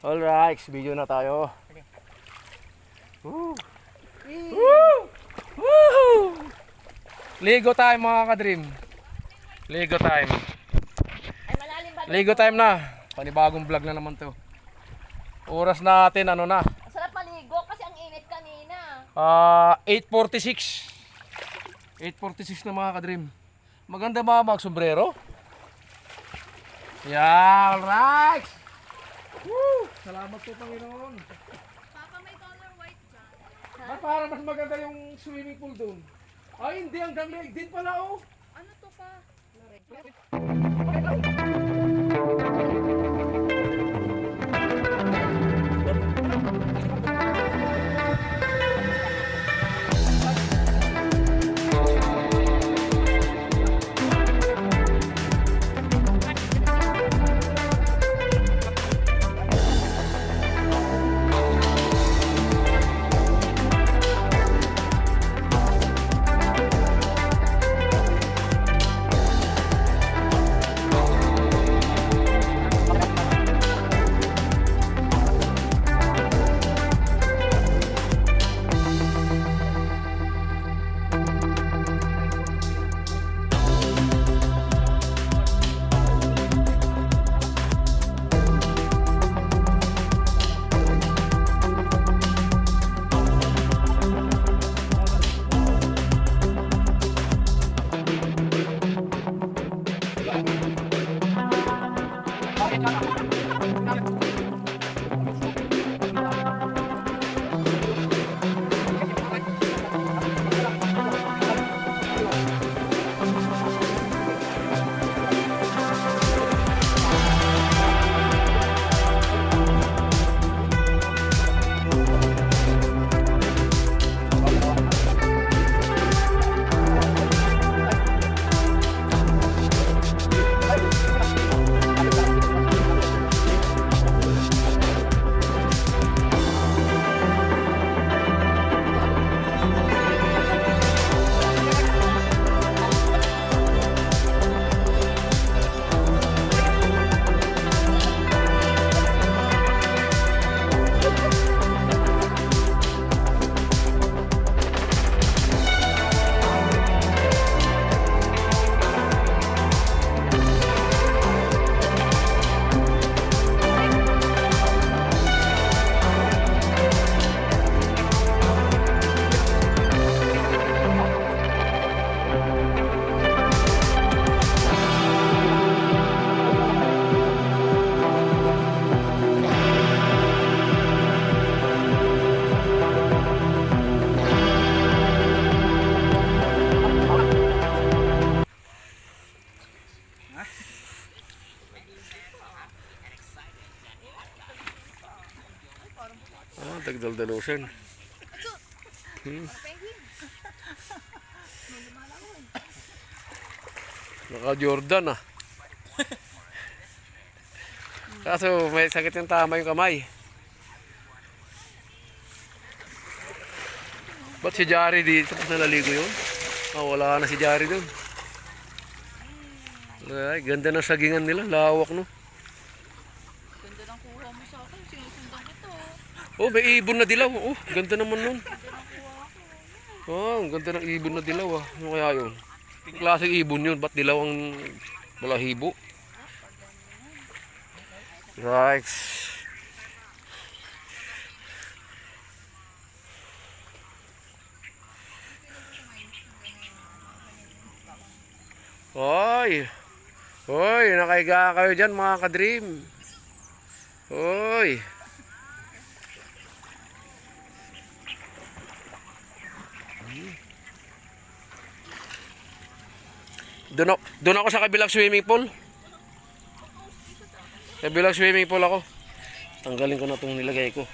Alright, video na tayo. Woo! Woo! Woo! Ligo time mga ka-dream. Ligo time. Ay, malalim ba? Ligo time na. Panibagong vlog na naman to. Oras natin ano na. Sarap maligo kasi ang init kanina. 8:46. 8:46 na mga ka-dream. Maganda ba mag-sombrero? Yeah, alright. Woo! Salamat po, Panginoon. Papa, may color white dyan. At para mas maganda yung swimming pool doon. Ay, hindi. Hanggang leeg din pala, oh. Ano to pa? Dagdal-dalusan. Naka-Jordan ah. Kaso may sakit yung tama yung kamay. Ba't si Jari dito? Tapos nalaligo yun? Wala na si Jari dun. Ay, ganda ng sagingan nila. Lawak no. Ganda ng kuha mo sa akin. Sinusundan ito. Oh, may ibon na dilaw. Oh, ganda naman nun. Oh, ang ganda ng ibon na dilaw ah. Ano kaya yun? Yung klaseng ibon yun. Ba't dilaw ang balahibo? Right. Hoy! Hoy! Nakahiga kayo dyan mga ka-dream. Hoy! Doon ako sa kabilang swimming pool. Kabilang swimming pool ako. Tanggalin ko na itong nilagay ko.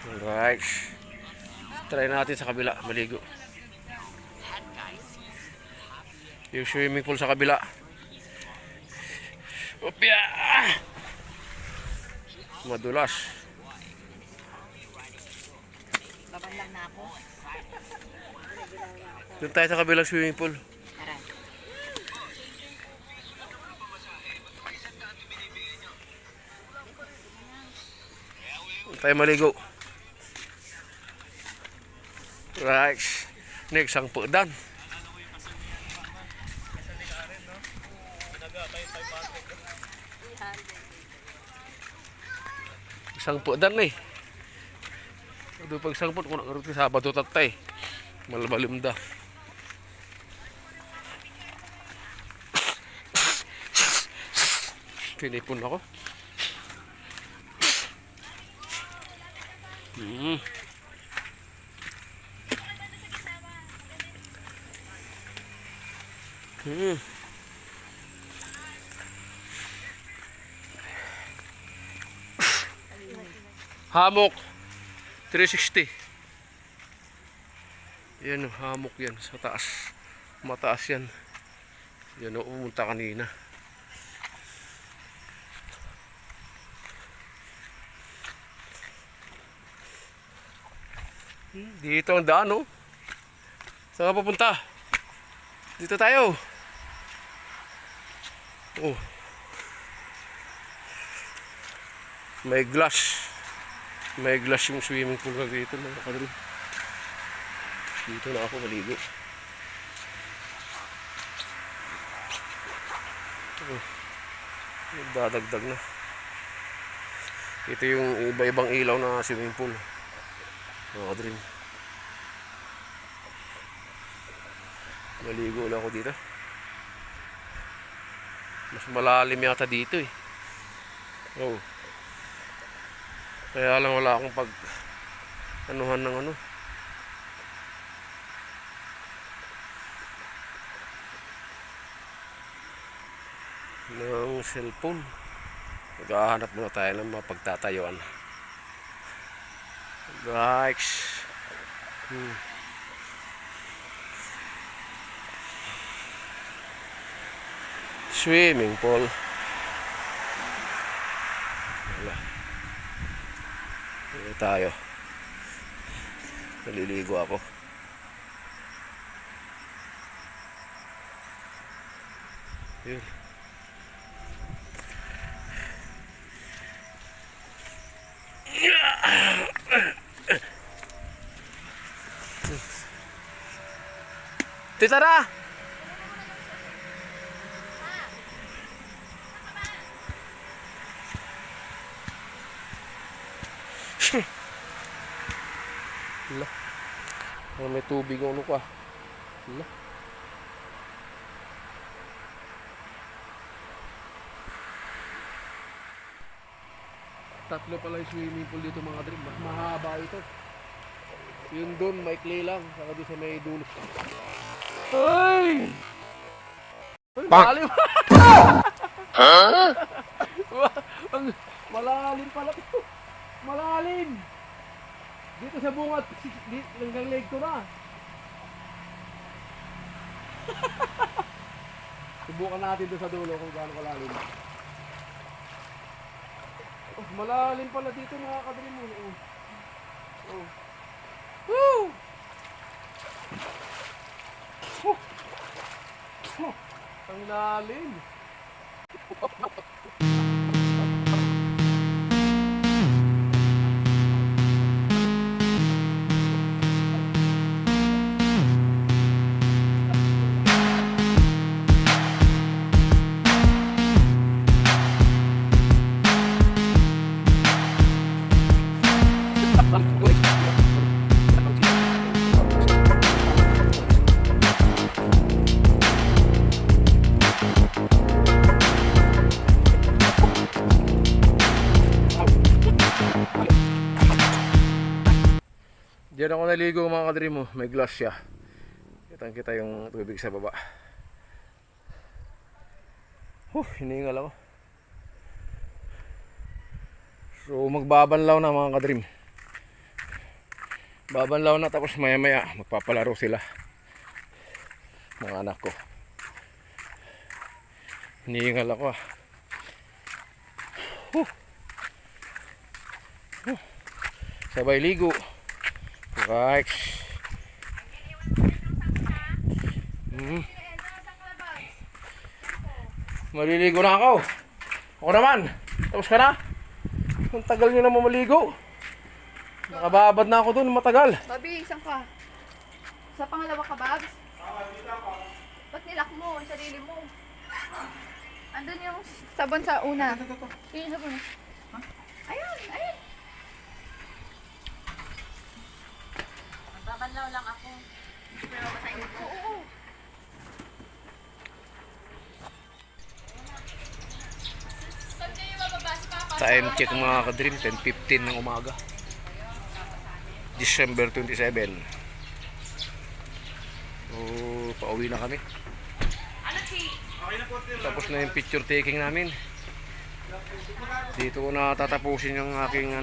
Alright. Try natin sa kabila. Maligo. Yung swimming pool sa kabila. Opya! Madulas. Baban lang na ako. Doon tayo sa kabilang swimming pool. Tayo maligo. Right. Next ang pudan. Isang pudan eh. Ado pag isang put kung nakaroon Sabado tatay. Malabalimda. Pinipon ako. Hamok 360. Yan o, hamok yan sa taas. Mataas yan. Yan o, umunta kanina. Dito ang daan o. Saan ka papunta? Dito tayo. Oh. May glass. May glass yung swimming pool na dito mga kadri. Dito na ako maligo. Oh. Dadagdag na. Ito yung iba-ibang ilaw na swimming pool. Mga kadri. Maligo na ako dito. Mas malalim yata dito eh. Oh. Kaya lang wala akong pag anuhan ng ano. Ng cellphone. Maghahanap muna tayo ng mga pagtatayuan. Bikes. Swimming pool. Wala. Dito tayo. Naliligo ako. Yun. Tita na! Wala. May tubig ano ka. Wala. Tatlo pala yung swimming pool dito mga kadri. Mas mahaba ito. Yun doon, maikli lang. Saka doon sa may dulo. Ay! Malalim! Malalim pala ito. Malalim! Dito sa bungat, hanggang leg ko na. Subukan natin doon sa dulo kung gaano kalalim. Oh, malalim pala dito mga kadri mo. Oh. Woo! Ang lalim. Diyan ako naligo mga kadri mo, may glass siya. Kitang kita yung tubig sa baba. Hiningal ako. So magbabanlaw na mga kadrim. Babanlaw na tapos maya maya magpapalaro sila. Mga anak ko. Hiningal ako ah. Sabay ligo. Right. Maliligo na ako. Ako naman. Tapos ka na? Ang tagal nyo naman maligo. Nakababad na ako doon, matagal. Babi, isang ka. Sa pangalawa ka, Babs? Ba't nilak mo ang sarili mo? Andun yung sabon sa una. Yun yung sabon. Ayun, ayun. Magbabanlaw lang ako. Pero masayin ko. Oo. Saan kayo mababasa, Papa? Time check mga ka-dream, 10:15 ng umaga. December 27. Oh, pauwi na kami. Tapos na yung picture taking namin. Dito ko na tatapusin yung aking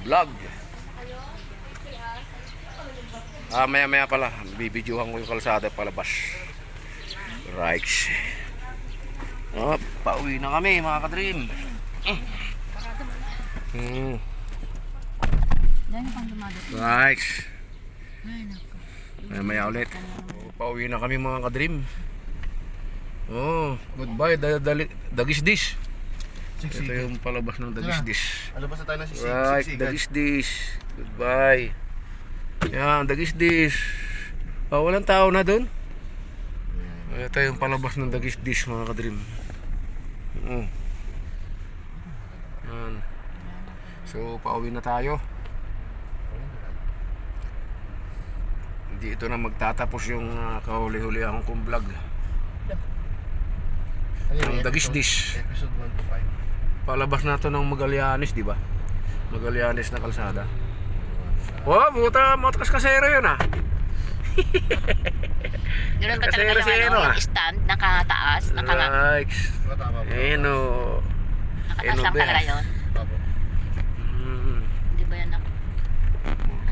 vlog. Maya pala, bibidyohan ko yung kalsada palabas. Right. Oh, pauwi na kami mga ka-dream. Right. Maya ulit. Oh, pauwi na kami mga ka-dream. Oh, goodbye Dagisdis. Ito yung palabas ng Dagisdis. Alabas na tayo ng sisig. Right, Dagisdis. Goodbye. Yan, Dagisdis. Oh, walang tao na doon. Ito yung palabas ng Dagisdis mga ka-dream. Yan. So, pauwi na tayo. Hindi ito na magtatapos yung kahuli-huli akong vlog. Ang Dagisdis. Episode 1 to 5. Palabas na to ng Magallanes, di ba? Magallanes na kalsada. Wow, buta motos kasero yun ah. Ganun ba Kasi talaga si Eno, yung stand, nakataas, Like, Tama ba? Eno. nakataas lang talaga yun. Apo. Hindi ba yan ako?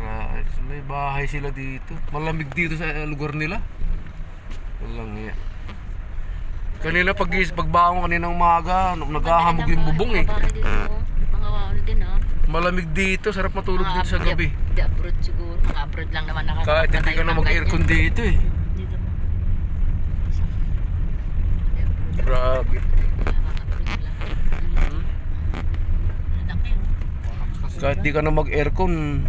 Right. May bahay sila dito. Malamig dito sa lugar nila. Walang iya. Kanina pagbangon kanina umaga, naghahamog yung bubong eh. Mga bahay dito, mga ano din ha. Malamig dito, sarap matulog dito sa gabi. Di abroad siguro, mga abroad lang naman Kahit hindi ka na mag-aircon dito eh. Dito mo. Grabe. Kahit di ka na mag-aircon,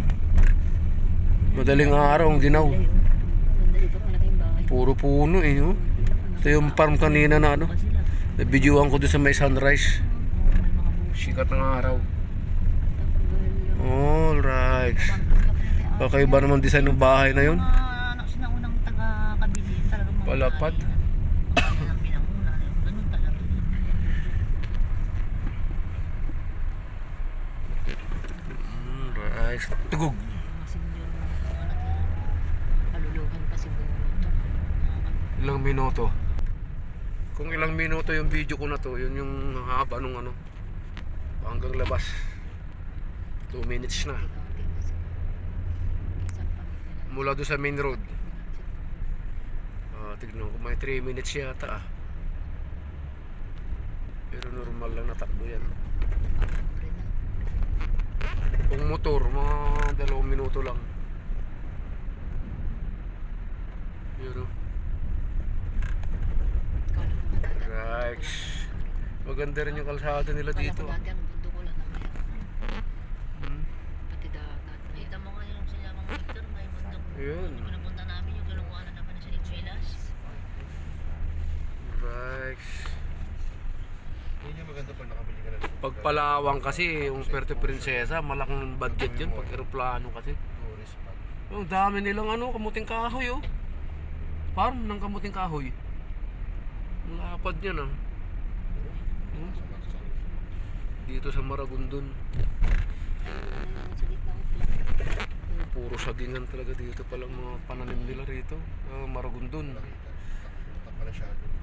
madaling araw ang ginaw. Puro puno eh. Oh. Ito yung farm kanina na nabidyoan ko doon sa may sunrise. Sikat ng araw. Alright. Kakaiba naman design ng bahay na yun. Anak sinaunang taga-kabili talaga mga Palapad. ang pinanguna. Ganun talaga. Alright. Tugog. Mga senior na anak yan. Kaluluhan pa siguro. Ilang minuto? Kung ilang minuto yung video ko na to, yun yung haba nung hanggang labas. 2 minutes na. Mula doon sa main road. Tignan ko, may 3 minutes yata ah. Pero normal lang natakbo yan. Kung motor, mga 2 minuto lang. Yun o. Right. Maganda rin yung kalsada nila dito. Dati ang bundok ko lang naman yan. Pati dagat. Nakita mo nga yung sinyamang Victor, may bundok. Yun. Yung napunta namin, yung galukuan na naman sa Litsuelas. Right. Hindi yung maganda pag nakabili ka na. Pagpalawang kasi, yung Puerto Princesa, malaking budget yun pag aeroplano kasi. Tourist spot. Ang dami nilang kamuting kahoy oh. Farm ng kamuting kahoy. Ang lapad niyan ah. Dito sa Maragondon. Puro sagingan talaga dito palang mga pananim nila rito. Maragondon. Punta pa na siya doon.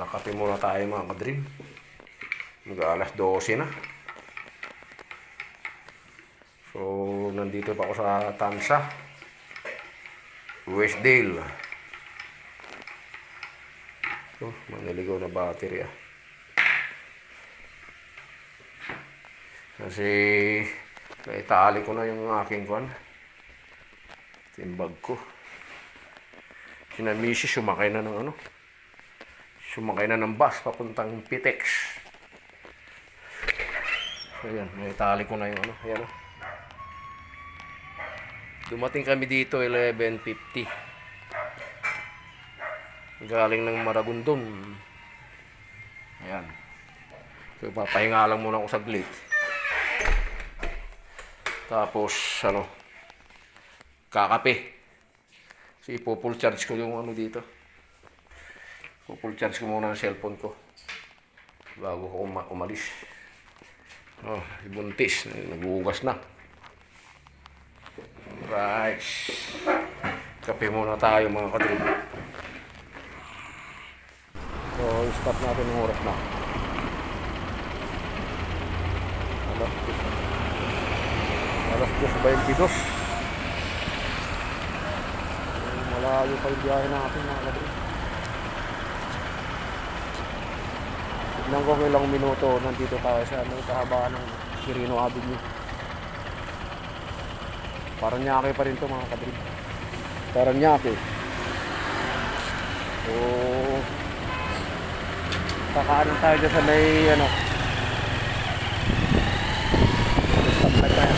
Kakape muna tayo mga kadream. Mag-alas 12 na. So, nandito pa ako sa Tansa, Westdale. So, maniligaw na battery ah. Kasi, naitali ko na yung aking kwan. Timbag ko. Sinamisi, sumakay na ng ano. Sumakay na ng bus papuntang Pitex. So, yan. Naitali ko na yung ano. Yan ah. Dumating kami dito 11:50. Galing ng Maragondon. Ayan. So, papahinga lang muna ako saglit. Tapos, ano, kakape. Kasi full charge ko yung ano dito. Full charge ko muna ang cellphone ko. Bago ko umalis. Oh, ibuntis. Nagugas na. Right. Kape muna tayo mga kadrib. So, stop natin ng oras na. Alas 2:22. Malayo pa yung biyahe natin mga kadrib. Tignan ko ilang minuto nandito tayo sa kahabaan ng Quirino Avenue. Paranaque pa rin to mga kadrib. Paranaque. So, kakaanin tayo dyan sa may ano. Stop na tayo.